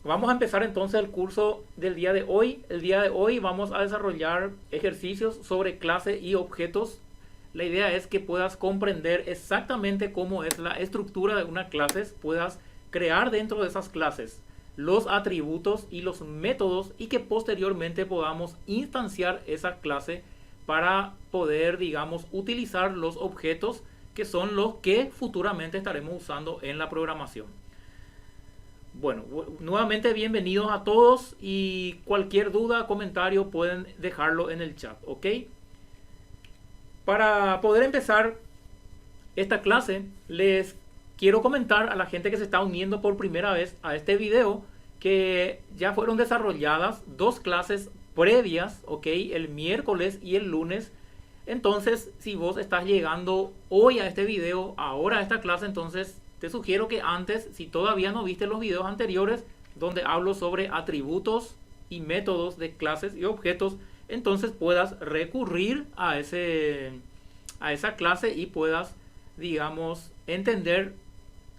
Vamos a empezar entonces el curso del día de hoy. El día de hoy vamos a desarrollar ejercicios sobre clases y objetos. La idea es que puedas comprender exactamente cómo es la estructura de una clase, puedas crear dentro de esas clases los atributos y los métodos y que posteriormente podamos instanciar esa clase para poder, digamos, utilizar los objetos que son los que futuramente estaremos usando en la programación. Bueno, nuevamente bienvenidos a todos y cualquier duda, comentario pueden dejarlo en el chat, ¿ok? Para poder empezar esta clase, les quiero comentar a la gente que se está uniendo por primera vez a este video que ya fueron desarrolladas dos clases previas, ¿ok? El miércoles y el lunes. Entonces, si vos estás llegando hoy a este video, ahora a esta clase, entonces te sugiero que antes, si todavía no viste los videos anteriores, donde hablo sobre atributos y métodos de clases y objetos, entonces puedas recurrir a esa clase y puedas, digamos, entender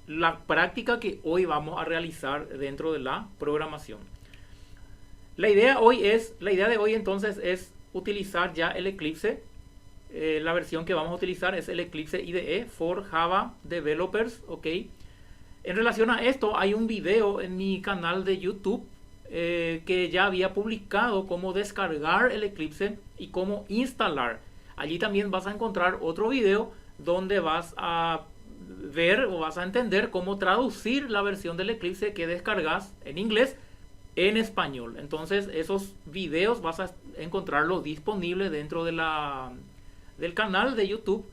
la práctica que hoy vamos a realizar dentro de la programación. La idea de hoy entonces es utilizar ya el Eclipse. La versión que vamos a utilizar es el Eclipse IDE for Java Developers, ¿ok? En relación a esto hay un video en mi canal de YouTube que ya había publicado cómo descargar el Eclipse y cómo instalar. Allí también vas a encontrar otro video donde vas a ver o vas a entender cómo traducir la versión del Eclipse que descargas en inglés en español. Entonces esos videos vas a encontrarlos disponibles dentro del canal de YouTube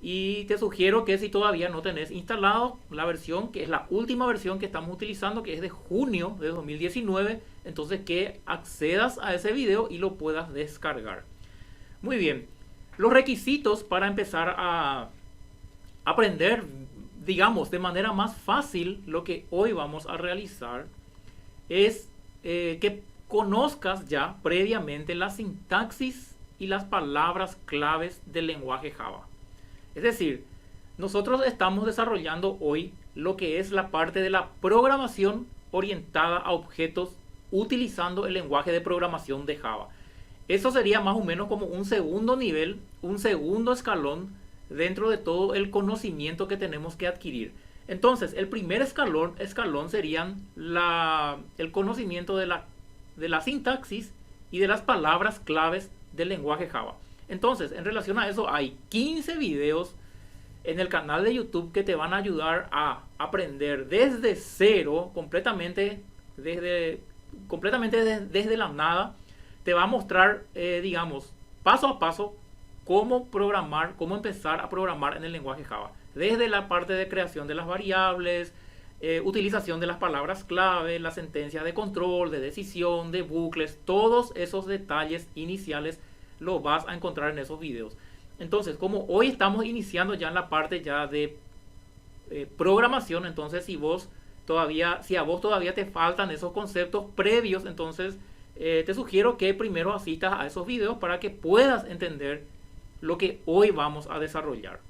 y te sugiero que si todavía no tenés instalado la versión, que es la última versión que estamos utilizando, que es de junio de 2019, entonces que accedas a ese video y lo puedas descargar. Muy bien, los requisitos para empezar a aprender, digamos, de manera más fácil lo que hoy vamos a realizar es que conozcas ya previamente la sintaxis y las palabras claves del lenguaje Java. Es decir, nosotros estamos desarrollando hoy lo que es la parte de la programación orientada a objetos utilizando el lenguaje de programación de Java. Eso sería más o menos como un segundo nivel, un segundo escalón dentro de todo el conocimiento que tenemos que adquirir. Entonces, el primer escalón serían el conocimiento de la sintaxis y de las palabras claves del lenguaje Java. Entonces, en relación a eso, hay 15 videos en el canal de YouTube que te van a ayudar a aprender desde cero, completamente desde la nada. Te va a mostrar, digamos, paso a paso cómo programar, cómo empezar a programar en el lenguaje Java. Desde la parte de creación de las variables, utilización de las palabras clave, las sentencias de control, de decisión, de bucles, todos esos detalles iniciales los vas a encontrar en esos videos. Entonces, como hoy estamos iniciando ya en la parte ya de programación, entonces si a vos todavía te faltan esos conceptos previos, entonces te sugiero que primero asistas a esos videos para que puedas entender lo que hoy vamos a desarrollar.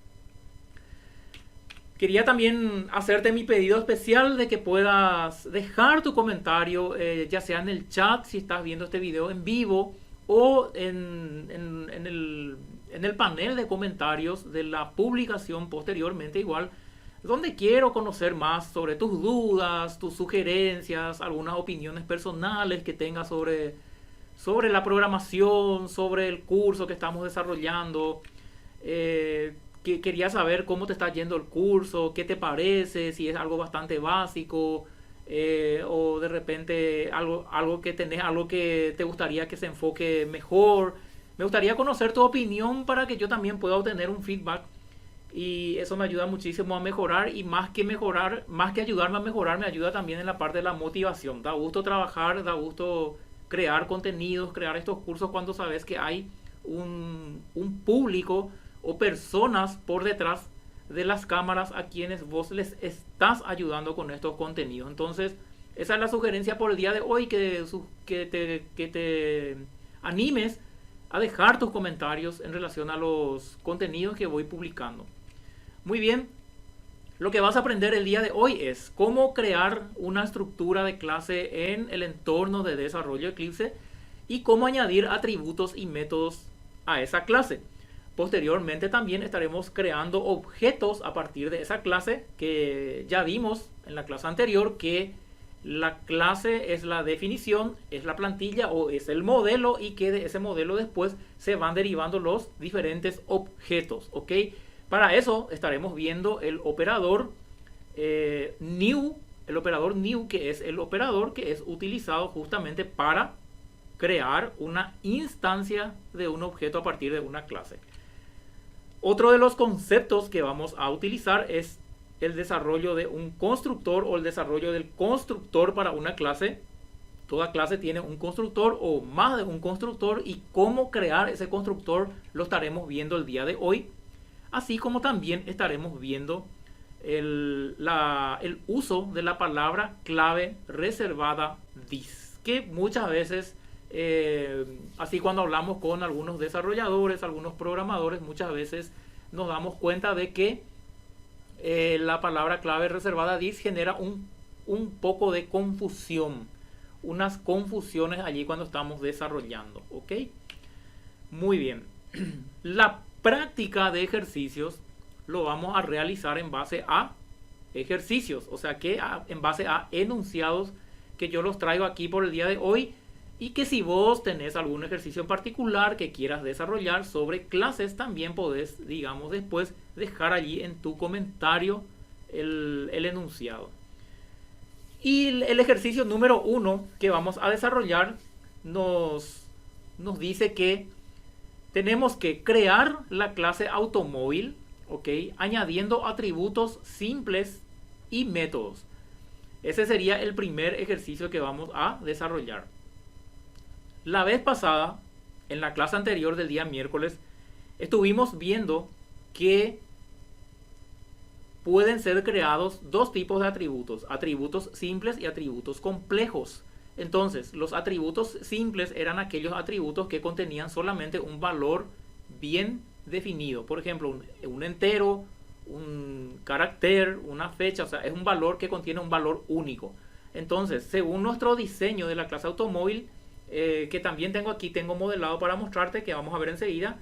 Quería también hacerte mi pedido especial de que puedas dejar tu comentario, ya sea en el chat si estás viendo este video en vivo o en el panel de comentarios de la publicación posteriormente igual, donde quiero conocer más sobre tus dudas, tus sugerencias, algunas opiniones personales que tengas sobre la programación, sobre el curso que estamos desarrollando. Que quería saber cómo te está yendo el curso, qué te parece, si es algo bastante básico o de repente algo que tenés, algo que te gustaría que se enfoque mejor. Me gustaría conocer tu opinión para que yo también pueda obtener un feedback y eso me ayuda muchísimo a mejorar y más que ayudarme a mejorar, me ayuda también en la parte de la motivación. Da gusto trabajar, da gusto crear contenidos, crear estos cursos cuando sabes que hay un público o personas por detrás de las cámaras a quienes vos les estás ayudando con estos contenidos. Entonces, esa es la sugerencia por el día de hoy, que te animes a dejar tus comentarios en relación a los contenidos que voy publicando. Muy bien, Lo que vas a aprender el día de hoy es cómo crear una estructura de clase en el entorno de desarrollo Eclipse y cómo añadir atributos y métodos a esa clase. Posteriormente también estaremos creando objetos a partir de esa clase, que ya vimos en la clase anterior que la clase es la definición, es la plantilla o es el modelo, y que de ese modelo después se van derivando los diferentes objetos, ¿ok? Para eso estaremos viendo el operador new, que es el operador que es utilizado justamente para crear una instancia de un objeto a partir de una clase. Otro de los conceptos que vamos a utilizar es el desarrollo de un constructor o el desarrollo del constructor para una clase. Toda clase tiene un constructor o más de un constructor, y cómo crear ese constructor lo estaremos viendo el día de hoy. Así como también estaremos viendo el uso de la palabra clave reservada this, que muchas veces, así cuando hablamos con algunos desarrolladores, algunos programadores, muchas veces nos damos cuenta de que la palabra clave reservada this genera un poco de confusión, unas confusiones allí cuando estamos desarrollando, ¿ok? Muy bien. La práctica de ejercicios lo vamos a realizar en base a ejercicios, o sea que en base a enunciados que yo los traigo aquí por el día de hoy, y que si vos tenés algún ejercicio en particular que quieras desarrollar sobre clases, también podés, digamos, después dejar allí en tu comentario el enunciado. Y el ejercicio número 1 que vamos a desarrollar nos dice que tenemos que crear la clase automóvil, ¿ok? Añadiendo atributos simples y métodos. Ese sería el primer ejercicio que vamos a desarrollar. La vez pasada, en la clase anterior del día miércoles, estuvimos viendo que pueden ser creados dos tipos de atributos: atributos simples y atributos complejos. Entonces, los atributos simples eran aquellos atributos que contenían solamente un valor bien definido. Por ejemplo, un entero, un carácter, una fecha, o sea, es un valor que contiene un valor único. Entonces, según nuestro diseño de la clase automóvil, que también tengo modelado para mostrarte, que vamos a ver enseguida,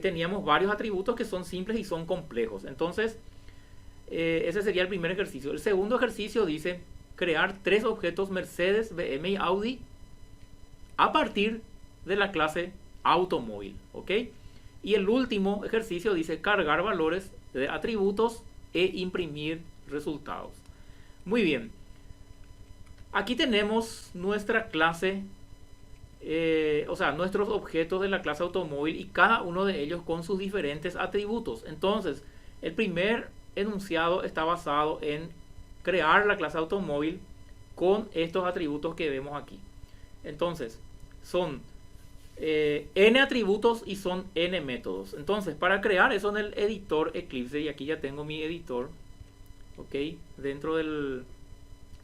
teníamos varios atributos que son simples y son complejos. Entonces, ese sería el primer ejercicio. El segundo ejercicio dice crear 3 objetos Mercedes, BM y Audi a partir de la clase automóvil, ¿ok? Y el último ejercicio dice cargar valores de atributos e imprimir resultados. Muy bien. Aquí tenemos nuestra clase, o sea, nuestros objetos de la clase automóvil, y cada uno de ellos con sus diferentes atributos. Entonces, el primer enunciado está basado en crear la clase automóvil con estos atributos que vemos aquí. Entonces, son n atributos y son n métodos. Entonces, para crear eso en el editor Eclipse, y aquí ya tengo mi editor, ok, dentro del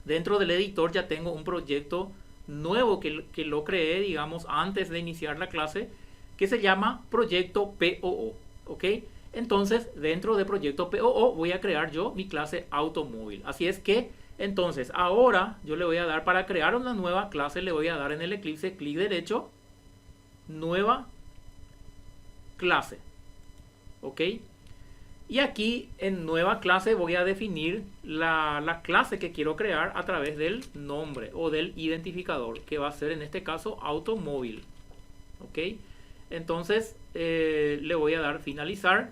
editor ya tengo un proyecto nuevo que lo creé, digamos, antes de iniciar la clase, que se llama proyecto POO, ok. Entonces, dentro de proyecto POO voy a crear yo mi clase automóvil. Así es que, entonces, ahora yo le voy a dar, para crear una nueva clase, le voy a dar en el Eclipse clic derecho, nueva clase, ok. Y aquí en nueva clase voy a definir la clase que quiero crear a través del nombre o del identificador, que va a ser en este caso automóvil, ok. Entonces le voy a dar finalizar,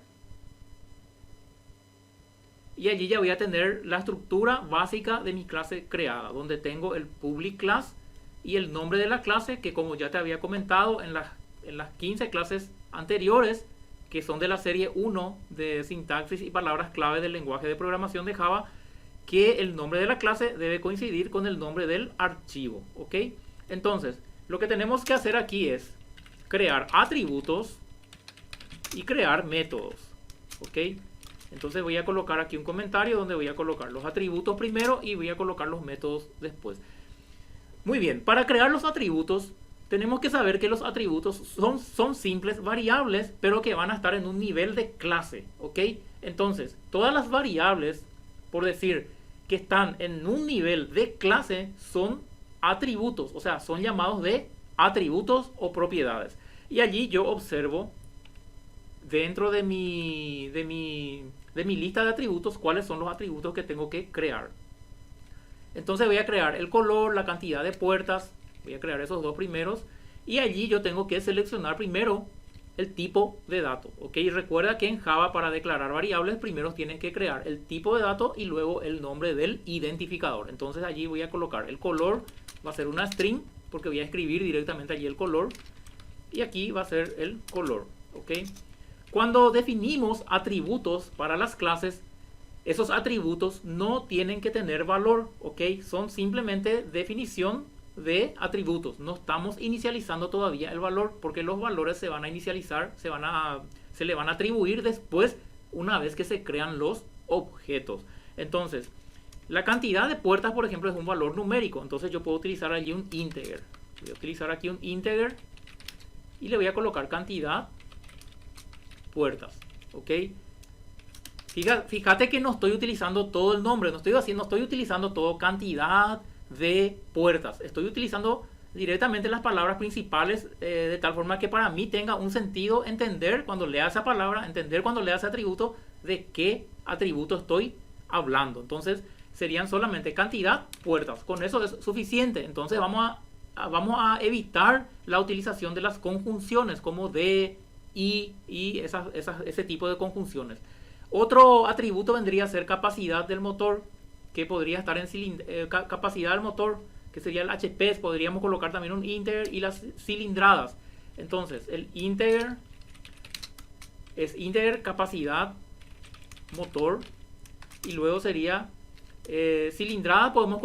y allí ya voy a tener la estructura básica de mi clase creada, donde tengo el public class y el nombre de la clase, que como ya te había comentado en las 15 clases anteriores, que son de la serie 1 de sintaxis y palabras clave del lenguaje de programación de Java, que el nombre de la clase debe coincidir con el nombre del archivo, ¿ok? Entonces, lo que tenemos que hacer aquí es crear atributos y crear métodos, ¿ok? Entonces voy a colocar aquí un comentario donde voy a colocar los atributos primero y voy a colocar los métodos después. Muy bien, para crear los atributos tenemos que saber que los atributos son simples variables, pero que van a estar en un nivel de clase, ¿ok? Entonces, todas las variables por decir que están en un nivel de clase, son atributos, o sea, son llamados de atributos o propiedades. Y allí yo observo dentro de mi lista de atributos cuáles son los atributos que tengo que crear. Entonces voy a crear el color, la cantidad de puertas, voy a crear esos dos primeros, y allí yo tengo que seleccionar primero el tipo de dato, ¿ok? Y recuerda que en Java, para declarar variables, primero tienes que crear el tipo de dato y luego el nombre del identificador. Entonces allí voy a colocar el color, va a ser una string, porque voy a escribir directamente allí el color, y aquí va a ser el color, ¿ok? Cuando definimos atributos para las clases, esos atributos no tienen que tener valor, ¿ok? Son simplemente definición de atributos. No estamos inicializando todavía el valor, porque los valores se van a inicializar, se le van a atribuir después, una vez que se crean los objetos. Entonces, la cantidad de puertas, por ejemplo, es un valor numérico. Entonces yo puedo utilizar allí un integer. Voy a utilizar aquí un integer y le voy a colocar cantidad puertas, ¿ok? Fíjate que no estoy utilizando todo el nombre, no estoy utilizando todo cantidad de puertas. Estoy utilizando directamente las palabras principales, de tal forma que para mí tenga un sentido entender cuando lea esa palabra, entender cuando lea ese atributo, de qué atributo estoy hablando. Entonces serían solamente cantidad, puertas. Con eso es suficiente. Entonces vamos a evitar la utilización de las conjunciones como de, y ese tipo de conjunciones. Otro atributo vendría a ser capacidad del motor, que podría estar en capacidad del motor, que sería el HP. Podríamos colocar también un integer, y las cilindradas. Entonces el integer es integer capacidad motor, y luego sería cilindrada. Podemos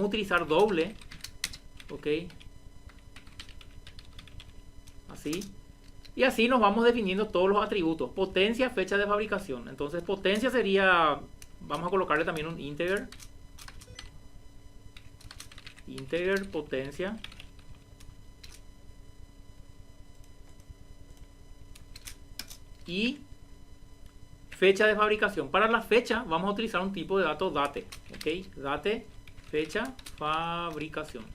utilizar doble, ok, así. Y así nos vamos definiendo todos los atributos. Potencia, fecha de fabricación. Entonces potencia sería, vamos a colocarle también un integer. Integer, potencia. Y fecha de fabricación. Para la fecha vamos a utilizar un tipo de dato date. ¿Ok? Date, fecha, fabricación.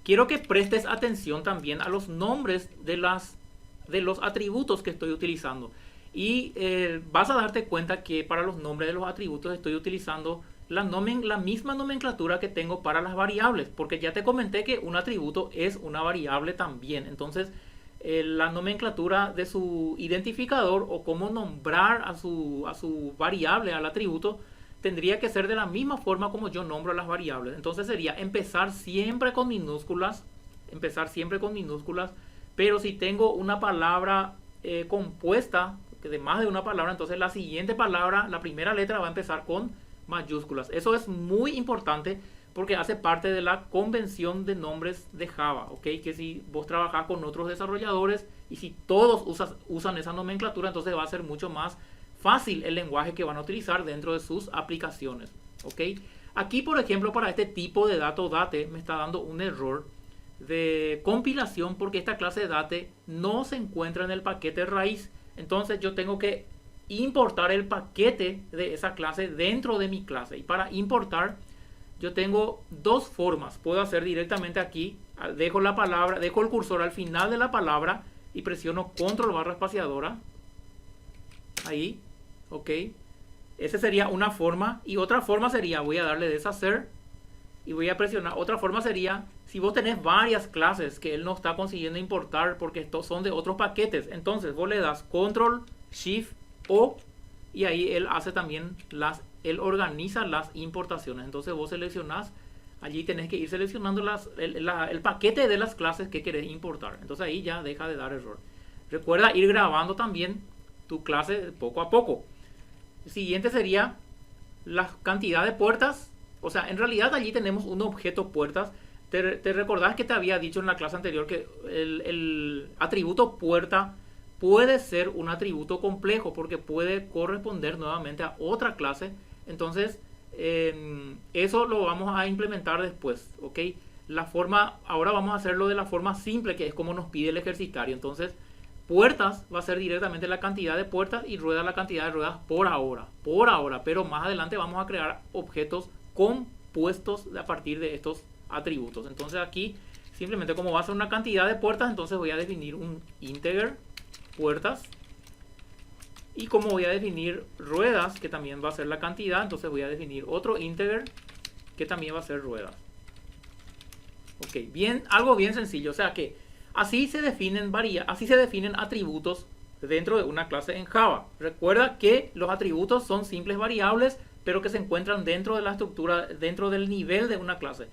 Quiero que prestes atención también a los nombres de los atributos que estoy utilizando, y vas a darte cuenta que para los nombres de los atributos estoy utilizando la misma nomenclatura que tengo para las variables, porque ya te comenté que un atributo es una variable también. Entonces la nomenclatura de su identificador, o cómo nombrar a su variable, al atributo, tendría que ser de la misma forma como yo nombro a las variables. Entonces sería empezar siempre con minúsculas, pero si tengo una palabra compuesta de más de una palabra, entonces la siguiente palabra, la primera letra, va a empezar con mayúsculas. Eso es muy importante porque hace parte de la convención de nombres de Java, ¿ok? Que si vos trabajás con otros desarrolladores y si todos usan esa nomenclatura, entonces va a ser mucho más fácil el lenguaje que van a utilizar dentro de sus aplicaciones, ¿ok? Aquí, por ejemplo, para este tipo de dato date me está dando un error de compilación, porque esta clase de date no se encuentra en el paquete raíz. Entonces yo tengo que importar el paquete de esa clase dentro de mi clase, y para importar yo tengo dos formas. Puedo hacer directamente aquí, dejo el cursor al final de la palabra y presiono control barra espaciadora, ahí, ok. Esa sería una forma, y otra forma sería, voy a darle deshacer y voy a presionar. Otra forma sería, si vos tenés varias clases que él no está consiguiendo importar porque estos son de otros paquetes, entonces vos le das control shift O, y ahí él hace también él organiza las importaciones. Entonces vos seleccionás, allí tenés que ir seleccionando el paquete de las clases que querés importar. Entonces ahí ya deja de dar error. Recuerda ir grabando también tu clase poco a poco. El siguiente sería la cantidad de puertas. O sea, en realidad allí tenemos un objeto puertas. Te recordás que te había dicho en la clase anterior que el atributo puerta puede ser un atributo complejo porque puede corresponder nuevamente a otra clase. Entonces eso lo vamos a implementar después, ¿ok? Ahora vamos a hacerlo de la forma simple, que es como nos pide el ejercitario. Entonces puertas va a ser directamente la cantidad de puertas y rueda la cantidad de ruedas por ahora, pero más adelante vamos a crear objetos compuestos a partir de estos atributos. Entonces aquí simplemente como va a ser una cantidad de puertas, entonces voy a definir un integer puertas, y como voy a definir ruedas, que también va a ser la cantidad, entonces voy a definir otro integer que también va a ser ruedas. Ok, bien, algo bien sencillo, o sea que así se definen atributos dentro de una clase en Java. Recuerda que los atributos son simples variables, pero que se encuentran dentro de la estructura, dentro del nivel de una clase.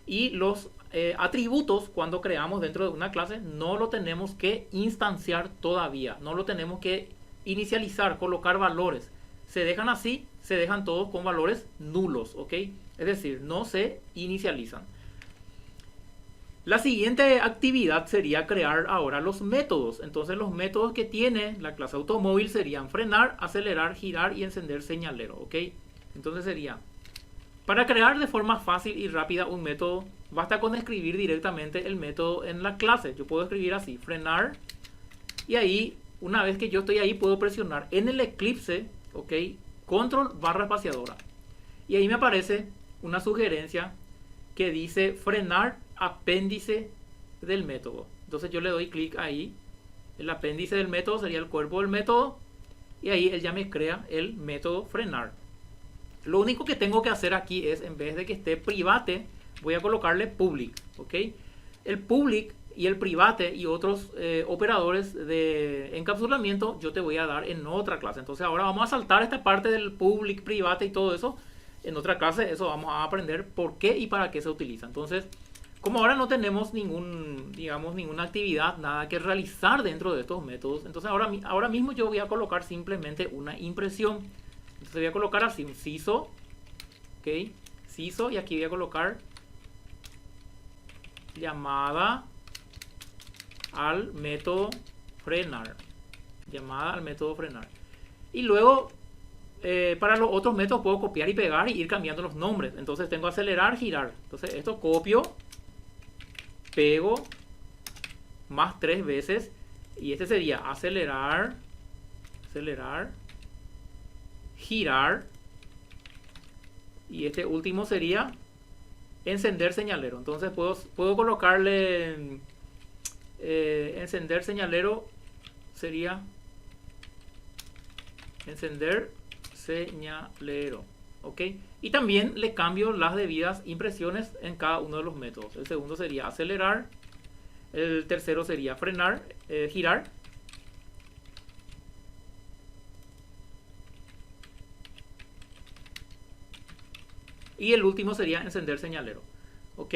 Y los atributos, cuando creamos dentro de una clase, no lo tenemos que instanciar todavía, no lo tenemos que inicializar, colocar valores. Se dejan así, se dejan todos con valores nulos, ¿ok? Es decir, no se inicializan. La siguiente actividad sería crear ahora los métodos. Entonces los métodos que tiene la clase automóvil serían frenar, acelerar, girar y encender señalero, ¿ok? Entonces sería, para crear de forma fácil y rápida un método, basta con escribir directamente el método en la clase. Yo puedo escribir así, frenar, y ahí, una vez que yo estoy ahí, puedo presionar en el Eclipse, ¿ok? Control barra espaciadora. Y ahí me aparece una sugerencia que dice frenar apéndice del método. Entonces yo le doy clic ahí. El apéndice del método sería el cuerpo del método. Y ahí él ya me crea el método frenar. Lo único que tengo que hacer aquí es, en vez de que esté private, voy a colocarle public. ¿Ok? El public y el private y otros operadores de encapsulamiento yo te voy a dar en otra clase. Entonces ahora vamos a saltar esta parte del public, private y todo eso. En otra clase eso vamos a aprender por qué y para qué se utiliza. Entonces, como ahora no tenemos ninguna actividad, nada que realizar dentro de estos métodos, entonces ahora mismo yo voy a colocar simplemente una impresión. Entonces voy a colocar así un CISO, ¿ok? CISO, y aquí voy a colocar llamada al método frenar. Llamada al método frenar. Y luego, para los otros métodos puedo copiar y pegar y ir cambiando los nombres. Entonces tengo acelerar, girar. Entonces esto copio, pego más 3 veces y este sería acelerar, girar, y este último sería encender señalero. Entonces puedo colocarle encender señalero, sería encender señalero, ¿ok? Y también le cambio las debidas impresiones en cada uno de los métodos. El segundo sería acelerar, el tercero sería frenar, girar, y el último sería encender señalero, ¿ok?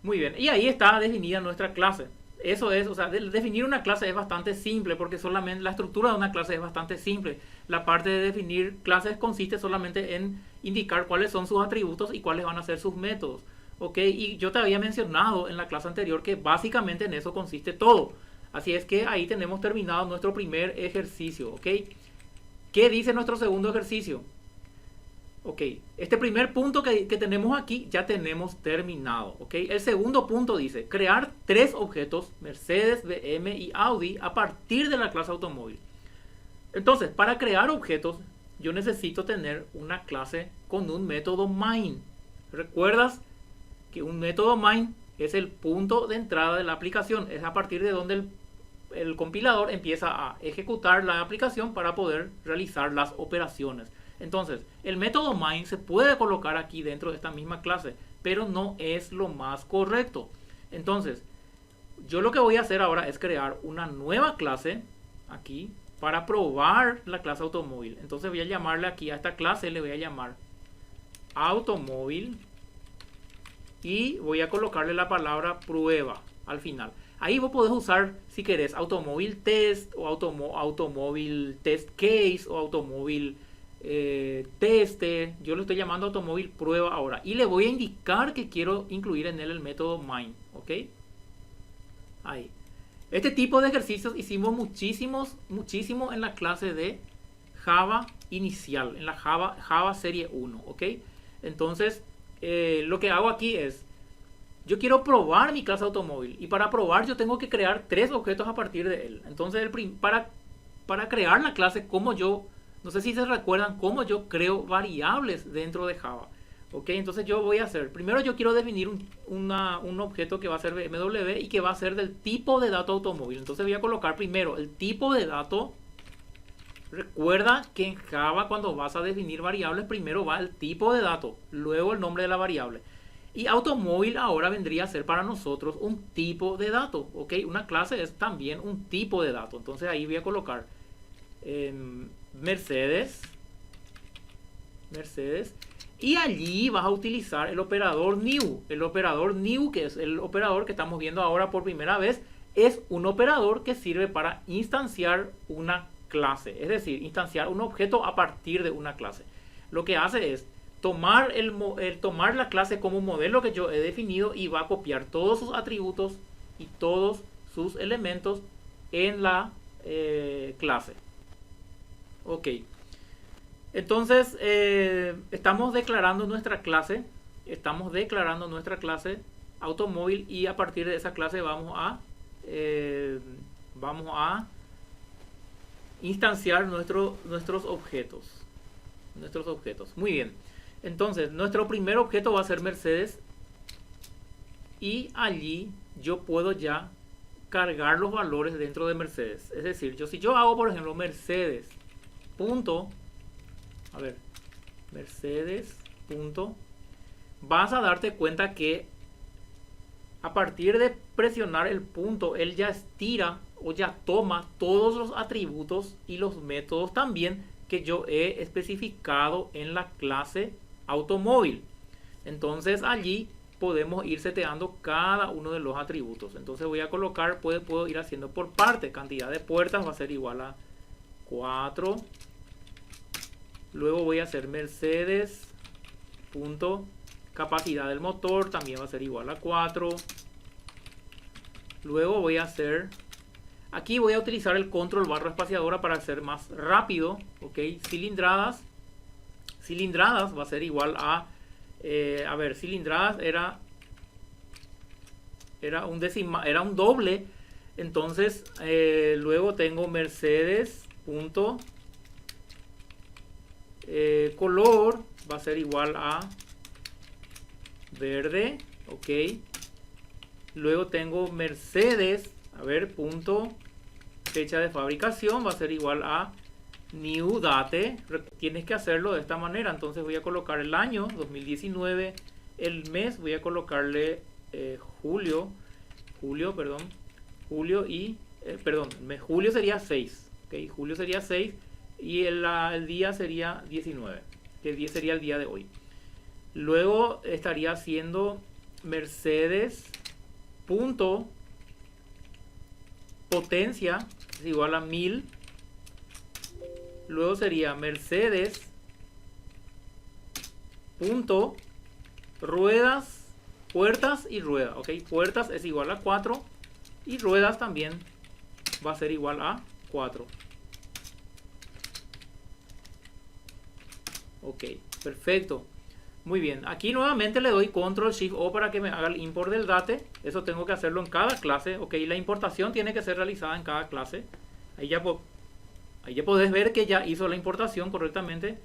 Muy bien, y ahí está definida nuestra clase. Eso es, o sea, definir una clase es bastante simple, porque solamente la estructura de una clase es bastante simple. La parte de definir clases consiste solamente en indicar cuáles son sus atributos y cuáles van a ser sus métodos. ¿Ok? Y yo te había mencionado en la clase anterior que básicamente en eso consiste todo. Así es que ahí tenemos terminado nuestro primer ejercicio. ¿Ok? ¿Qué dice nuestro segundo ejercicio? Ok, este primer punto que tenemos aquí ya tenemos terminado. Ok, el segundo punto dice crear 3 objetos Mercedes, BM y Audi a partir de la clase automóvil. Entonces, para crear objetos yo necesito tener una clase con un método main. ¿Recuerdas que un método main es el punto de entrada de la aplicación? Es a partir de donde el compilador empieza a ejecutar la aplicación para poder realizar las operaciones. Entonces, el método main se puede colocar aquí dentro de esta misma clase, pero no es lo más correcto. Entonces, yo lo que voy a hacer ahora es crear una nueva clase aquí para probar la clase automóvil. Entonces voy a llamarle aquí a esta clase, le voy a llamar automóvil y voy a colocarle la palabra prueba al final. Ahí vos podés usar, si querés, automóvil test o automóvil test case o automóvil teste. Yo lo estoy llamando automóvil prueba ahora y le voy a indicar que quiero incluir en él el método main. ¿Ok? Ahí. Este tipo de ejercicios hicimos muchísimo en la clase de Java inicial, en la Java serie 1. ¿Ok? Entonces, lo que hago aquí es yo quiero probar mi clase automóvil. Y para probar yo tengo que crear 3 objetos a partir de él. Entonces, para crear la clase, como yo, no sé si se recuerdan, cómo yo creo variables dentro de Java. Ok, entonces yo voy a hacer, primero yo quiero definir un objeto que va a ser BMW y que va a ser del tipo de dato automóvil. Entonces voy a colocar primero el tipo de dato. Recuerda que en Java cuando vas a definir variables, primero va el tipo de dato, luego el nombre de la variable. Y automóvil ahora vendría a ser para nosotros un tipo de dato, ¿ok? Una clase es también un tipo de dato. Entonces ahí voy a colocar Mercedes. Y allí vas a utilizar el operador new. El operador new, que es el operador que estamos viendo ahora por primera vez, es un operador que sirve para instanciar una clase. Es decir, instanciar un objeto a partir de una clase. Lo que hace es tomar la clase como un modelo que yo he definido y va a copiar todos sus atributos y todos sus elementos en la clase. Ok. Entonces, estamos declarando nuestra clase automóvil y a partir de esa clase vamos a instanciar nuestros objetos. Muy bien. Entonces, nuestro primer objeto va a ser Mercedes y allí yo puedo ya cargar los valores dentro de Mercedes. Es decir, si yo hago, por ejemplo, Mercedes vas a darte cuenta que a partir de presionar el punto, él ya estira o ya toma todos los atributos y los métodos también que yo he especificado en la clase automóvil. Entonces allí podemos ir seteando cada uno de los atributos. Entonces voy a colocar, puedo ir haciendo por parte. Cantidad de puertas va a ser igual a 4. Luego voy a hacer Mercedes punto capacidad del motor, también va a ser igual a 4. Luego voy a hacer, aquí voy a utilizar el control barra espaciadora para hacer más rápido. Ok, cilindradas va a ser igual a cilindradas era un doble. Entonces luego tengo Mercedes punto color va a ser igual a verde. Ok, luego tengo Mercedes punto fecha de fabricación va a ser igual a new date. Tienes que hacerlo de esta manera. Entonces voy a colocar el año 2019, el mes voy a colocarle julio sería 6. Okay, julio sería 6 y el día sería 19, que el día sería el día de hoy. Luego estaría haciendo Mercedes punto potencia es igual a 1000. Luego sería Mercedes punto ruedas, puertas y ruedas. Ok, puertas es igual a 4 y ruedas también va a ser igual a 4. Ok, perfecto. Muy bien, aquí nuevamente le doy Control Shift O para que me haga el import del date. Eso tengo que hacerlo en cada clase. Ok, la importación tiene que ser realizada en cada clase. Ahí ya podés ver que ya hizo la importación correctamente.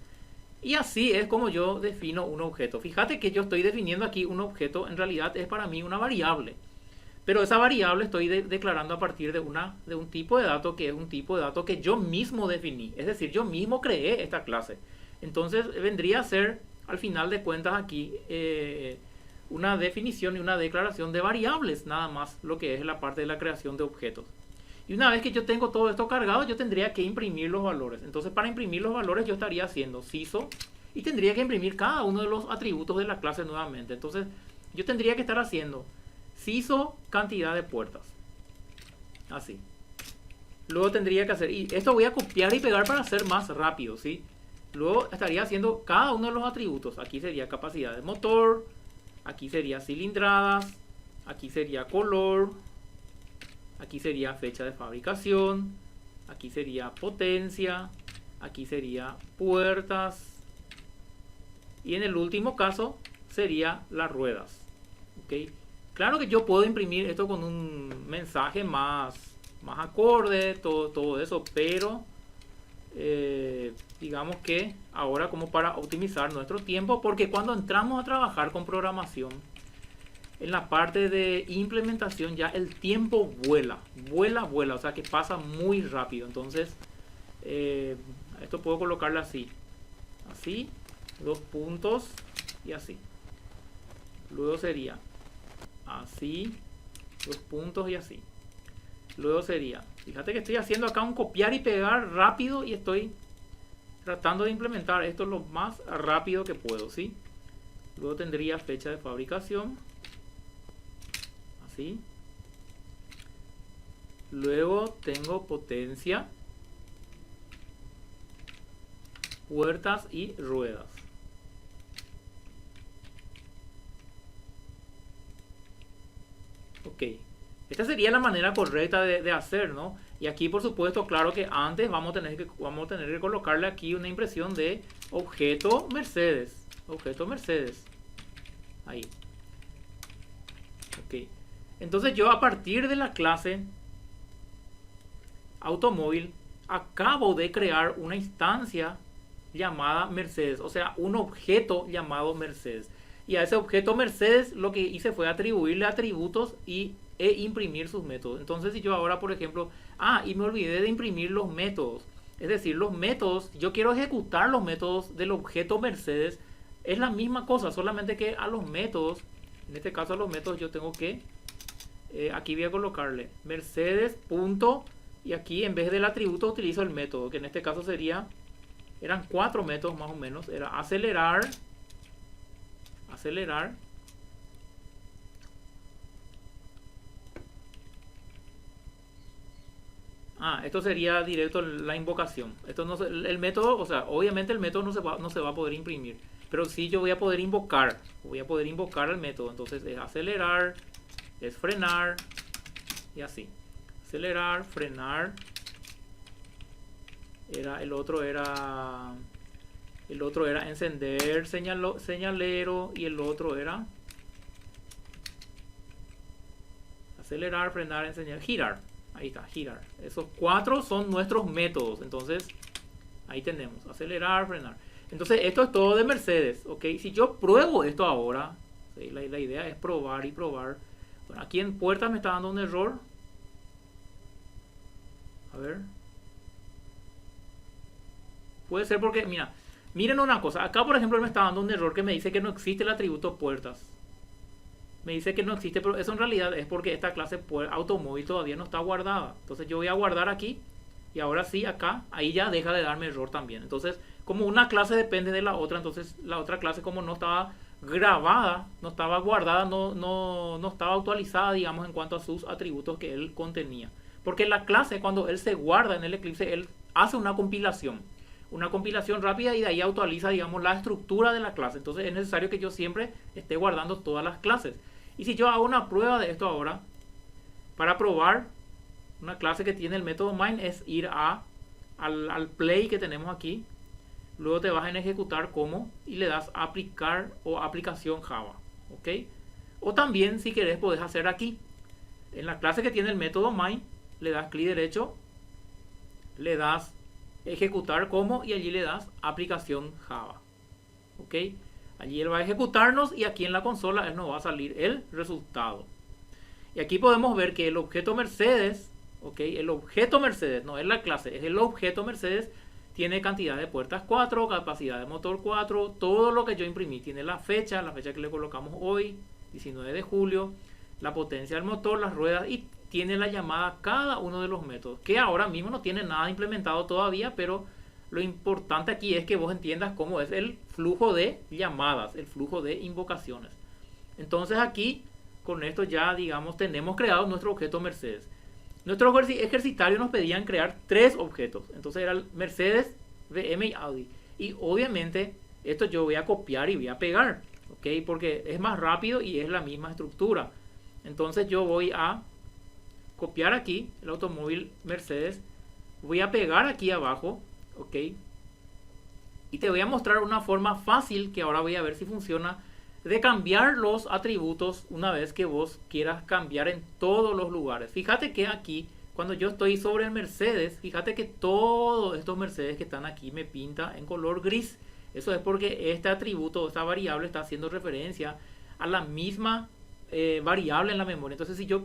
Y así es como yo defino un objeto. Fíjate que yo estoy definiendo aquí un objeto, en realidad es para mí una variable. Pero esa variable estoy declarando a partir de un tipo de dato que es un tipo de dato que yo mismo definí. Es decir, yo mismo creé esta clase. Entonces vendría a ser, al final de cuentas aquí, una definición y una declaración de variables, nada más lo que es la parte de la creación de objetos. Y una vez que yo tengo todo esto cargado, yo tendría que imprimir los valores. Entonces para imprimir los valores yo estaría haciendo SISO y tendría que imprimir cada uno de los atributos de la clase nuevamente. Entonces yo tendría que estar haciendo SISO cantidad de puertas. Así. Luego tendría que hacer, y esto voy a copiar y pegar para hacer más rápido, ¿sí? Luego estaría haciendo cada uno de los atributos. Aquí sería capacidad de motor, aquí sería cilindradas, aquí sería color, aquí sería fecha de fabricación, aquí sería potencia, aquí sería puertas y en el último caso sería las ruedas. ¿Okay? Claro que yo puedo imprimir esto con un mensaje más acorde, todo eso, pero digamos que ahora como para optimizar nuestro tiempo, porque cuando entramos a trabajar con programación, en la parte de implementación ya el tiempo vuela, o sea que pasa muy rápido. Entonces, esto puedo colocarlo así, 2 puntos y así. Luego sería así, 2 puntos y así. Luego sería, fíjate que estoy haciendo acá un copiar y pegar rápido y estoy tratando de implementar esto lo más rápido que puedo, ¿sí? Luego tendría fecha de fabricación, así. Luego tengo potencia, puertas y ruedas. Ok, esta sería la manera correcta de hacer, ¿no? Y aquí, por supuesto, claro que antes vamos a tener que colocarle aquí una impresión de objeto Mercedes. Objeto Mercedes. Ahí. Ok. Entonces yo a partir de la clase automóvil acabo de crear una instancia llamada Mercedes. O sea, un objeto llamado Mercedes. Y a ese objeto Mercedes lo que hice fue atribuirle atributos e imprimir sus métodos. Entonces si yo ahora, por ejemplo, y me olvidé de imprimir los métodos. Es decir, los métodos, yo quiero ejecutar los métodos del objeto Mercedes. Es la misma cosa, solamente que a los métodos, en este caso a los métodos yo tengo que, aquí voy a colocarle Mercedes punto, y aquí en vez del atributo utilizo el método, que en este caso eran 4 métodos más o menos. Era acelerar, esto sería directo la invocación. Esto no el método, o sea, obviamente el método no se va a poder imprimir, pero sí yo voy a poder invocar el método. Entonces es acelerar, es frenar y así. Acelerar, frenar. El otro era encender señalero, y el otro era acelerar, frenar, encender, girar. Ahí está, girar. Esos 4 son nuestros métodos. Entonces, ahí tenemos, acelerar, frenar. Entonces, esto es todo de Mercedes, ¿ok? Si yo pruebo esto ahora, ¿sí? La idea es probar y probar. Bueno, aquí en puertas me está dando un error. A ver. Puede ser porque, miren una cosa. Acá, por ejemplo, me está dando un error que me dice que no existe el atributo puertas. Me dice que no existe, pero eso en realidad es porque esta clase automóvil todavía no está guardada. Entonces yo voy a guardar aquí, y ahora sí acá, ahí ya deja de darme error también. Entonces, como una clase depende de la otra, entonces la otra clase, como no estaba grabada, no estaba guardada, no estaba actualizada, digamos, en cuanto a sus atributos que él contenía. Porque la clase, cuando él se guarda en el Eclipse, él hace una compilación rápida, y de ahí actualiza, digamos, la estructura de la clase. Entonces es necesario que yo siempre esté guardando todas las clases. Y si yo hago una prueba de esto ahora, para probar una clase que tiene el método main, es ir al play que tenemos aquí. Luego te vas en ejecutar como y le das aplicar o aplicación Java, ¿ok? O también, si querés, podés hacer aquí en la clase que tiene el método main, le das clic derecho, le das ejecutar como, y allí le das aplicación Java, ¿ok? Allí él va a ejecutarnos, y aquí en la consola él nos va a salir el resultado. Y aquí podemos ver que el objeto Mercedes, ¿ok? El objeto Mercedes, no es la clase, es el objeto Mercedes, tiene cantidad de puertas 4, capacidad de motor 4, todo lo que yo imprimí. Tiene la fecha que le colocamos hoy, 19 de julio, la potencia del motor, las ruedas, y tiene la llamada cada uno de los métodos, que ahora mismo no tiene nada implementado todavía, pero lo importante aquí es que vos entiendas cómo es el flujo de llamadas, el flujo de invocaciones. Entonces aquí, con esto ya, digamos, tenemos creado nuestro objeto Mercedes. Nuestros ejercitarios nos pedían crear 3 objetos. Entonces era el Mercedes, VM y Audi. Y obviamente esto yo voy a copiar y voy a pegar, ¿ok? Porque es más rápido y es la misma estructura. Entonces yo voy a copiar aquí el automóvil Mercedes. Voy a pegar aquí abajo, ¿ok? Y te voy a mostrar una forma fácil que ahora voy a ver si funciona de cambiar los atributos una vez que vos quieras cambiar en todos los lugares. Fíjate que aquí, cuando yo estoy sobre el Mercedes, fíjate que todos estos Mercedes que están aquí me pinta en color gris. Eso es porque este atributo, esta variable está haciendo referencia a la misma variable en la memoria. Entonces si yo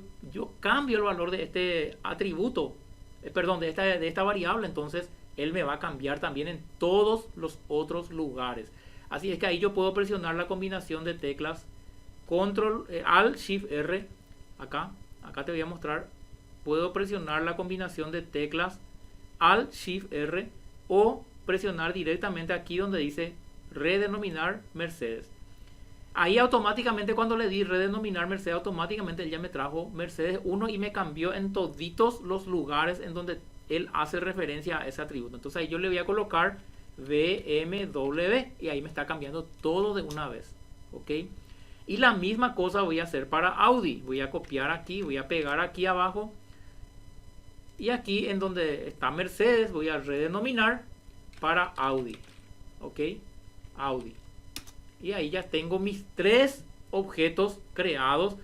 cambio el valor de este atributo, perdón, de esta variable, entonces él me va a cambiar también en todos los otros lugares. Así es que ahí yo puedo presionar la combinación de teclas Control, Alt, Shift, R. Acá te voy a mostrar. Puedo presionar la combinación de teclas Alt, Shift, R o presionar directamente aquí donde dice redenominar Mercedes. Ahí automáticamente cuando le di redenominar Mercedes, automáticamente él ya me trajo Mercedes 1 y me cambió en toditos los lugares en donde él hace referencia a ese atributo. Entonces ahí yo le voy a colocar BMW y ahí me está cambiando todo de una vez. ¿Ok? Y la misma cosa voy a hacer para Audi. Voy a copiar aquí, voy a pegar aquí abajo. Y aquí en donde está Mercedes voy a redenominar para Audi. ¿Ok? Audi. Y ahí ya tengo mis 3 objetos creados.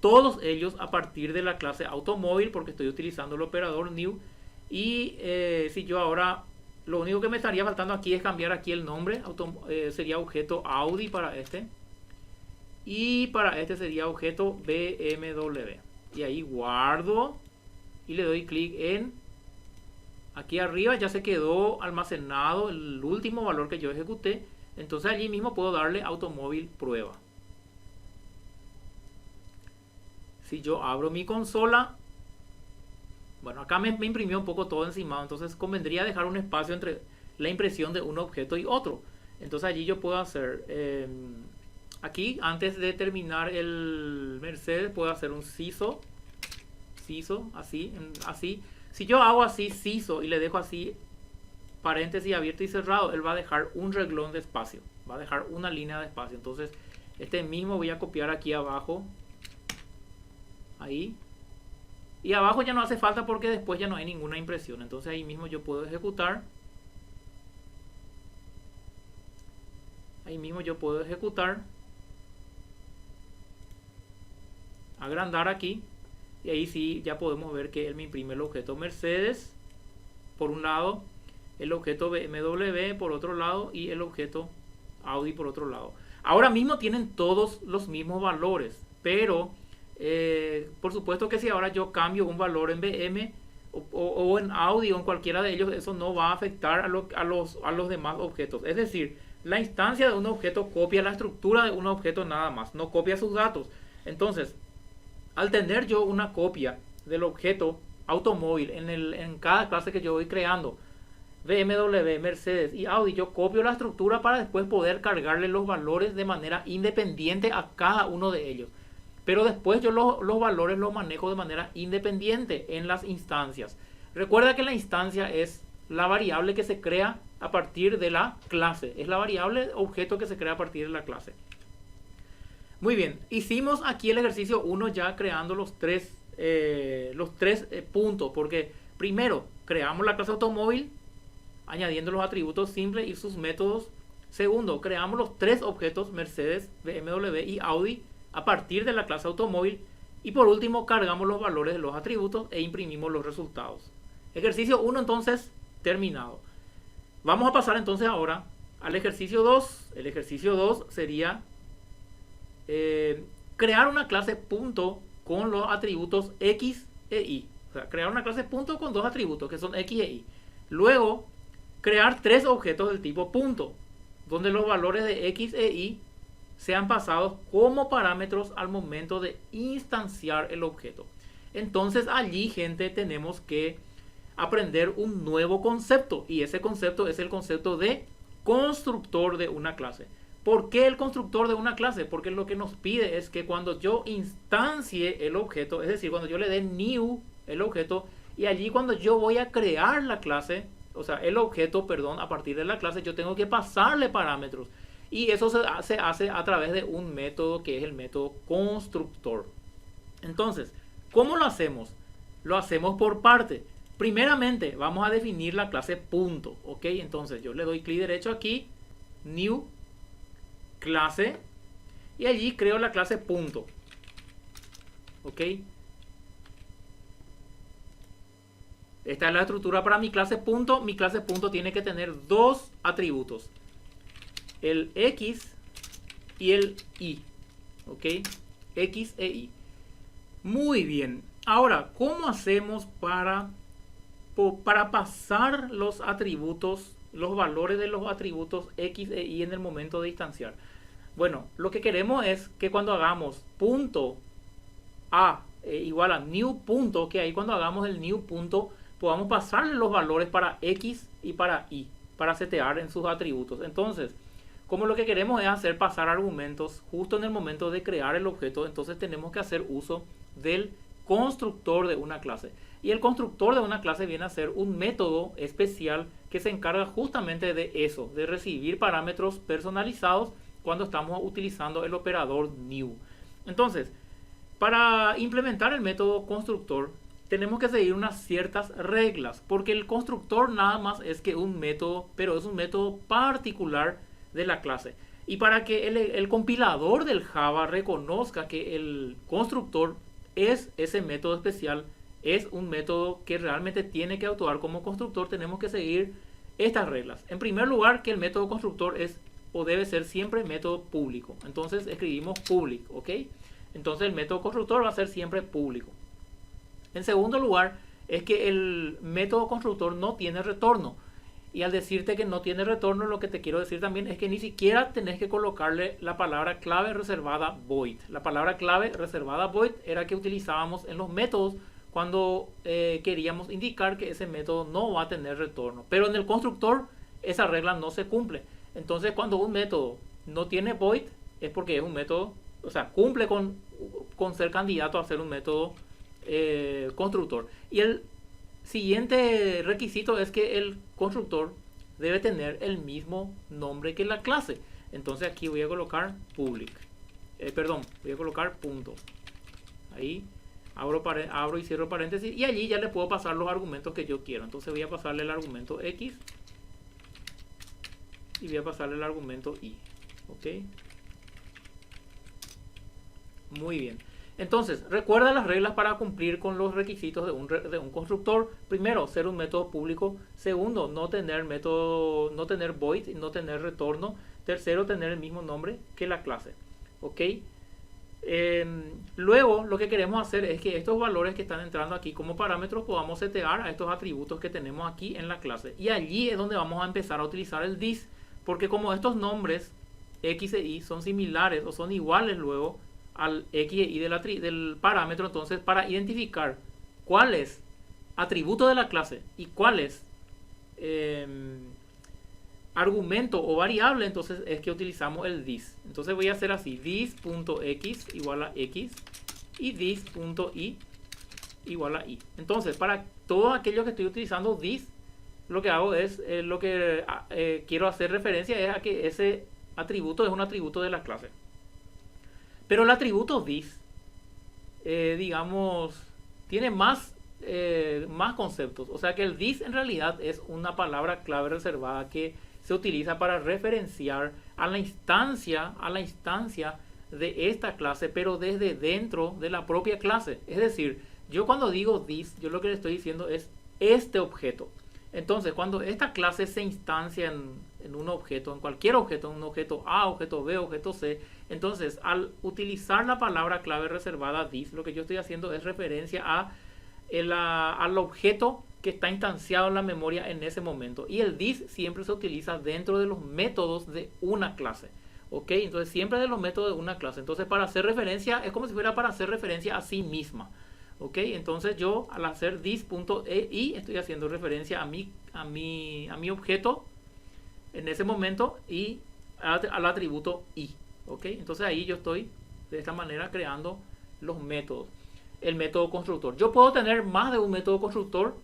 Todos ellos a partir de la clase automóvil porque estoy utilizando el operador new. Y si yo ahora, lo único que me estaría faltando aquí es cambiar aquí el nombre. Sería objeto Audi para este. Y para este sería objeto BMW. Y ahí guardo. Y le doy clic en aquí arriba. Ya se quedó almacenado el último valor que yo ejecuté. Entonces allí mismo puedo darle automóvil prueba. Si yo abro mi consola. Bueno, acá me imprimió un poco todo encimado. Entonces convendría dejar un espacio entre la impresión de un objeto y otro. Entonces allí yo puedo hacer aquí antes de terminar el Mercedes puedo hacer un CISO así. Si yo hago así CISO y le dejo así paréntesis abierto y cerrado, él va a dejar un renglón de espacio, va a dejar una línea de espacio. Entonces este mismo voy a copiar aquí abajo, ahí, y abajo ya no hace falta porque después ya no hay ninguna impresión. Entonces ahí mismo yo puedo ejecutar, agrandar aquí. Y ahí sí ya podemos ver que él me imprime el objeto Mercedes por un lado, el objeto BMW por otro lado y el objeto Audi por otro lado. Ahora mismo tienen todos los mismos valores, pero por supuesto que si ahora yo cambio un valor en BM o en Audi o en cualquiera de ellos, eso no va a afectar a los demás objetos. Es decir, la instancia de un objeto copia la estructura de un objeto nada más, no copia sus datos. Entonces, al tener yo una copia del objeto automóvil en cada clase que yo voy creando, BMW, Mercedes y Audi, yo copio la estructura para después poder cargarle los valores de manera independiente a cada uno de ellos. Pero después yo los valores los manejo de manera independiente en las instancias. Recuerda que la instancia es la variable que se crea a partir de la clase. Es la variable objeto que se crea a partir de la clase. Muy bien, hicimos aquí el ejercicio 1 ya creando los tres puntos. Porque primero creamos la clase automóvil añadiendo los atributos simples y sus métodos. Segundo, creamos los 3 objetos Mercedes, BMW y Audi a partir de la clase automóvil. Y por último, cargamos los valores de los atributos e imprimimos los resultados. Ejercicio 1 entonces terminado. Vamos a pasar entonces ahora al ejercicio 2. El ejercicio 2 sería crear una clase punto con los atributos X e Y. O sea, crear una clase punto con 2 atributos que son X e Y. Luego, crear 3 objetos del tipo punto, donde los valores de X e Y sean pasados como parámetros al momento de instanciar el objeto. Entonces allí, gente, tenemos que aprender un nuevo concepto. Y ese concepto es el concepto de constructor de una clase. ¿Por qué el constructor de una clase? Porque lo que nos pide es que cuando yo instancie el objeto, es decir, cuando yo le dé new el objeto, y allí cuando yo voy a crear la clase, o sea, el objeto, perdón, a partir de la clase, yo tengo que pasarle parámetros. Y eso se hace a través de un método que es el método constructor. Entonces, ¿cómo lo hacemos? Lo hacemos por parte. Primeramente, vamos a definir la clase punto. ¿Ok? Entonces, yo le doy clic derecho aquí, new, clase. y allí creo la clase punto. ¿Ok? Esta es la estructura para mi clase punto. Mi clase punto tiene que tener dos atributos, el X y el Y. ¿Ok? X e Y. Muy bien. Ahora, ¿cómo hacemos para pasar los atributos, los valores de los atributos X e Y en el momento de instanciar? Bueno, lo que queremos es que cuando hagamos punto A igual a new punto, que ahí cuando hagamos el new punto podamos pasarle los valores para X y para Y, para setear en sus atributos. Entonces, como lo que queremos es hacer pasar argumentos justo en el momento de crear el objeto, entonces tenemos que hacer uso del constructor de una clase. Y el constructor de una clase viene a ser un método especial que se encarga justamente de eso, de recibir parámetros personalizados cuando estamos utilizando el operador new. Entonces, para implementar el método constructor tenemos que seguir unas ciertas reglas, porque el constructor nada más es que un método, pero es un método particular de la clase. Y para que el compilador del Java reconozca que el constructor es ese método especial, es un método que realmente tiene que actuar como constructor, tenemos que seguir estas reglas. En primer lugar, que el método constructor es o debe ser siempre método público. Entonces escribimos public, ¿ok? Entonces el método constructor va a ser siempre público. En segundo lugar, es que el método constructor no tiene retorno. Y al decirte que no tiene retorno, lo que te quiero decir también es que ni siquiera tenés que colocarle la palabra clave reservada void. La palabra clave reservada void era que utilizábamos en los métodos cuando queríamos indicar que ese método no va a tener retorno. Pero en el constructor esa regla no se cumple. Entonces cuando un método no tiene void es porque es un método, o sea, cumple con ser candidato a ser un método constructor. Y el siguiente requisito es que el constructor debe tener el mismo nombre que la clase. Entonces aquí voy a colocar public. Voy a colocar punto. Ahí abro y cierro paréntesis y allí ya le puedo pasar los argumentos que yo quiero. Entonces voy a pasarle el argumento X y voy a pasarle el argumento Y. ¿Ok? Muy bien. Entonces, recuerda las reglas para cumplir con los requisitos de un constructor. Primero, ser un método público. Segundo, no tener void y no tener retorno. Tercero, tener el mismo nombre que la clase. ¿Ok? Luego, lo que queremos hacer es que estos valores que están entrando aquí como parámetros podamos setear a estos atributos que tenemos aquí en la clase. Y allí es donde vamos a empezar a utilizar el this. Porque como estos nombres X e Y son similares o son iguales luego al X y del parámetro, entonces para identificar cuál es atributo de la clase y cuál es argumento o variable, entonces es que utilizamos el this. Entonces voy a hacer así, this.x igual a x y this.y igual a y. Entonces para todo aquello que estoy utilizando this, lo que hago es, lo que quiero hacer referencia es a que ese atributo es un atributo de la clase. Pero el atributo this, digamos, tiene más conceptos. O sea que el this en realidad es una palabra clave reservada que se utiliza para referenciar a la instancia de esta clase, pero desde dentro de la propia clase. Es decir, yo cuando digo this, yo lo que le estoy diciendo es este objeto. Entonces, cuando esta clase se instancia en un objeto, en cualquier objeto, en un objeto A, objeto B, objeto C, entonces al utilizar la palabra clave reservada this, lo que yo estoy haciendo es referencia al objeto que está instanciado en la memoria en ese momento. Y el this siempre se utiliza dentro de los métodos de una clase. ¿Ok? Entonces siempre de los métodos de una clase. Entonces para hacer referencia, es como si fuera para hacer referencia a sí misma. ¿Ok? Entonces yo al hacer this.y estoy haciendo referencia a mi objeto en ese momento y al atributo y. ¿Ok? Entonces ahí yo estoy de esta manera creando los métodos. El método constructor. Yo puedo tener más de un método constructor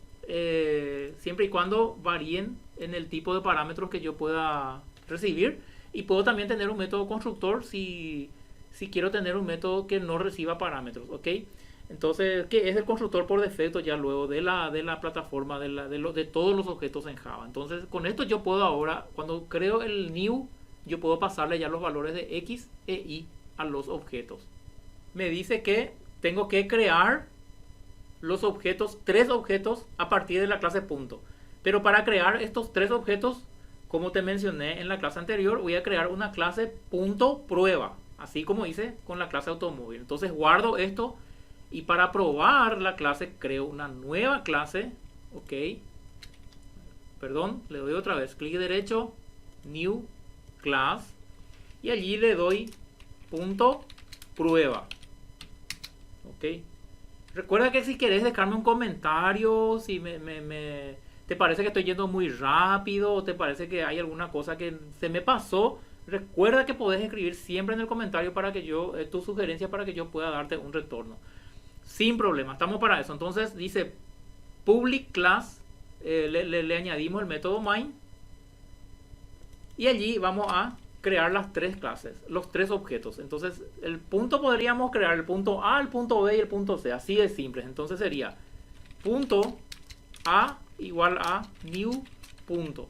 siempre y cuando varíen en el tipo de parámetros que yo pueda recibir. Y puedo también tener un método constructor si quiero tener un método que no reciba parámetros. ¿Ok? Entonces, que es el constructor por defecto ya luego de la plataforma de todos los objetos en Java. Entonces, con esto yo puedo ahora, cuando creo el new, yo puedo pasarle ya los valores de X e Y a los objetos. Me dice que tengo que crear los objetos, 3 objetos a partir de la clase punto. Pero para crear estos 3 objetos, como te mencioné en la clase anterior, voy a crear una clase punto prueba, así como hice con la clase automóvil. Entonces guardo esto y para probar la clase creo una nueva clase. Ok, perdón, le doy otra vez clic derecho, new class, y allí le doy punto prueba. Ok, recuerda que si querés dejarme un comentario, si te parece que estoy yendo muy rápido o te parece que hay alguna cosa que se me pasó, recuerda que podés escribir siempre en el comentario para que yo, tu sugerencia para que yo pueda darte un retorno. Sin problema, estamos para eso. Entonces dice public class, le añadimos el método main y allí vamos a crear las 3 clases, los 3 objetos. Entonces el punto podríamos crear el punto A, el punto B y el punto C, así de simple. Entonces sería punto A igual a new punto.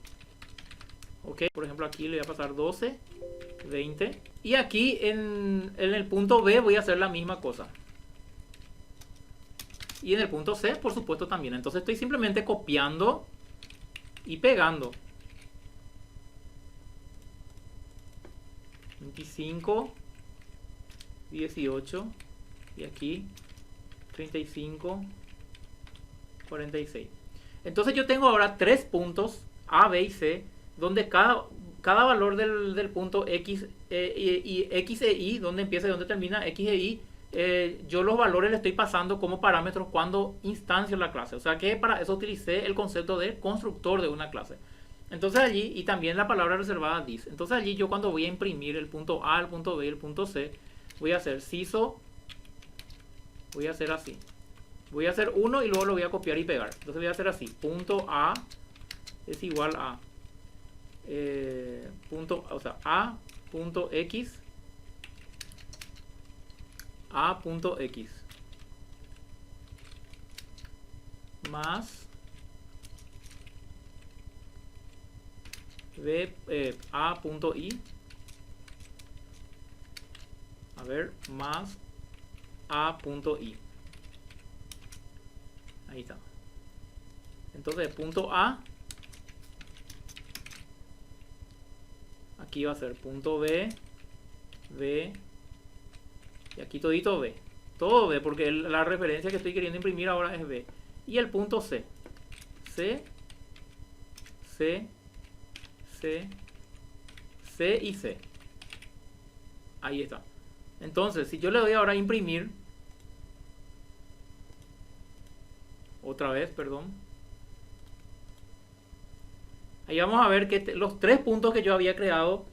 Ok, por ejemplo aquí le voy a pasar 12, 20 y aquí en el punto B voy a hacer la misma cosa. Y en el punto C, por supuesto, también. Entonces estoy simplemente copiando y pegando. 25, 18 y aquí 35, 46. Entonces yo tengo ahora 3 puntos A, B y C, donde cada valor del punto X, X e Y, donde empieza y donde termina X e Y, yo los valores le estoy pasando como parámetros cuando instancio la clase. O sea que para eso utilicé el concepto de constructor de una clase. Entonces allí, y también la palabra reservada this. Entonces allí yo cuando voy a imprimir el punto A, el punto B y el punto C, voy a hacer siso, voy a hacer así. Voy a hacer uno y luego lo voy a copiar y pegar. Entonces voy a hacer así, punto A es igual a A punto X, A punto X más B, A punto Y, a ver, más A punto Y. Ahí está. Entonces punto A, aquí va a ser punto B, B, y aquí todito B. Todo B, porque la referencia que estoy queriendo imprimir ahora es B. Y el punto C. C, C, C, C y C. Ahí está. Entonces, si yo le doy ahora a imprimir, otra vez, perdón. Ahí vamos a ver que los 3 puntos que yo había creado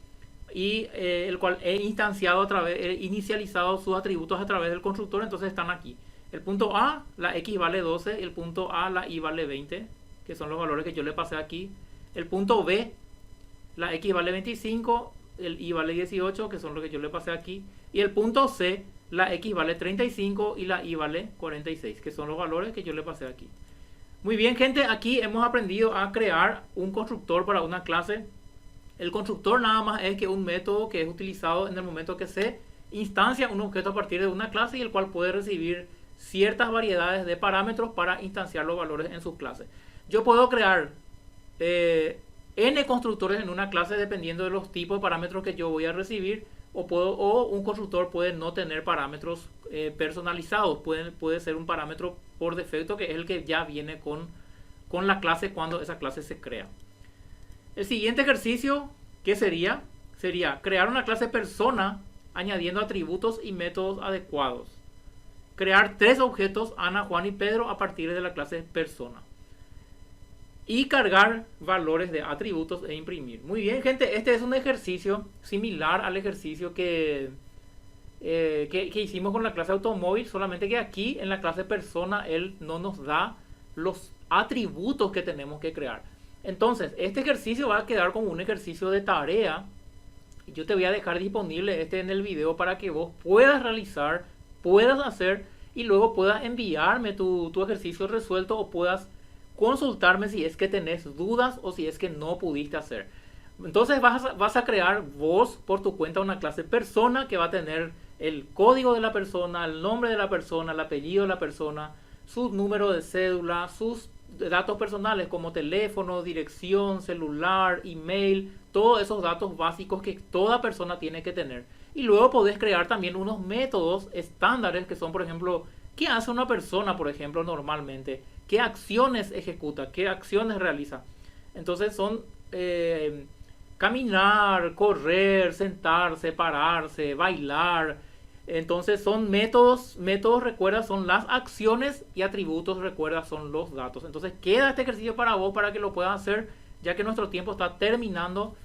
y el cual he instanciado a través, he inicializado sus atributos a través del constructor, entonces están aquí. El punto A, la X vale 12, el punto A, la Y vale 20, que son los valores que yo le pasé aquí. El punto B, la X vale 25, el Y vale 18, que son los que yo le pasé aquí. Y el punto C, la X vale 35 y la Y vale 46, que son los valores que yo le pasé aquí. Muy bien, gente, aquí hemos aprendido a crear un constructor para una clase. El constructor nada más es que un método que es utilizado en el momento que se instancia un objeto a partir de una clase y el cual puede recibir ciertas variedades de parámetros para instanciar los valores en sus clases. Yo puedo crear n constructores en una clase dependiendo de los tipos de parámetros que yo voy a recibir, o un constructor puede no tener parámetros personalizados, puede ser un parámetro por defecto que es el que ya viene con la clase cuando esa clase se crea. El siguiente ejercicio, ¿qué sería? Sería crear una clase persona añadiendo atributos y métodos adecuados. Crear 3 objetos, Ana, Juan y Pedro, a partir de la clase persona. Y cargar valores de atributos e imprimir. Muy bien, gente, este es un ejercicio similar al ejercicio que hicimos con la clase automóvil, solamente que aquí en la clase persona él no nos da los atributos que tenemos que crear. Entonces, este ejercicio va a quedar como un ejercicio de tarea. Yo te voy a dejar disponible este en el video para que vos puedas realizar, puedas hacer y luego puedas enviarme tu ejercicio resuelto o puedas consultarme si es que tenés dudas o si es que no pudiste hacer. Entonces vas a crear vos por tu cuenta una clase persona que va a tener el código de la persona, el nombre de la persona, el apellido de la persona, su número de cédula, sus datos personales como teléfono, dirección, celular, email, todos esos datos básicos que toda persona tiene que tener. Y luego podés crear también unos métodos estándares que son, por ejemplo, ¿qué hace una persona, por ejemplo, normalmente? ¿Qué acciones ejecuta? ¿Qué acciones realiza? Entonces son caminar, correr, sentarse, pararse, bailar. Entonces son métodos, recuerda, son las acciones y atributos, recuerda, son los datos. Entonces queda este ejercicio para vos para que lo puedas hacer, ya que nuestro tiempo está terminando.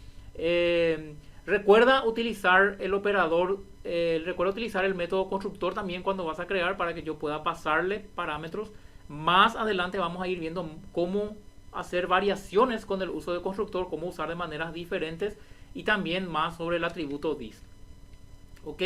Recuerda utilizar el operador, recuerda utilizar el método constructor también cuando vas a crear para que yo pueda pasarle parámetros. Más adelante vamos a ir viendo cómo hacer variaciones con el uso de constructor, cómo usar de maneras diferentes y también más sobre el atributo this. Ok,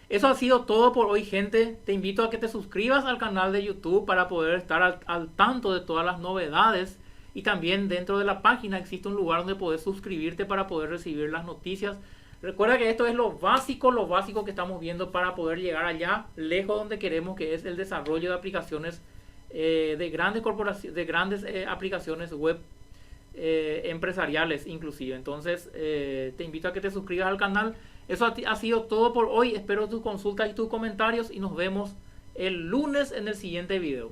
eso ha sido todo por hoy, gente. Te invito a que te suscribas al canal de YouTube para poder estar al tanto de todas las novedades. Y también dentro de la página existe un lugar donde puedes suscribirte para poder recibir las noticias. Recuerda que esto es lo básico que estamos viendo para poder llegar allá, lejos donde queremos, que es el desarrollo de aplicaciones de grandes corporaciones, de grandes aplicaciones web empresariales inclusive. Entonces te invito a que te suscribas al canal. Eso ha sido todo por hoy. Espero tus consultas y tus comentarios y nos vemos el lunes en el siguiente video.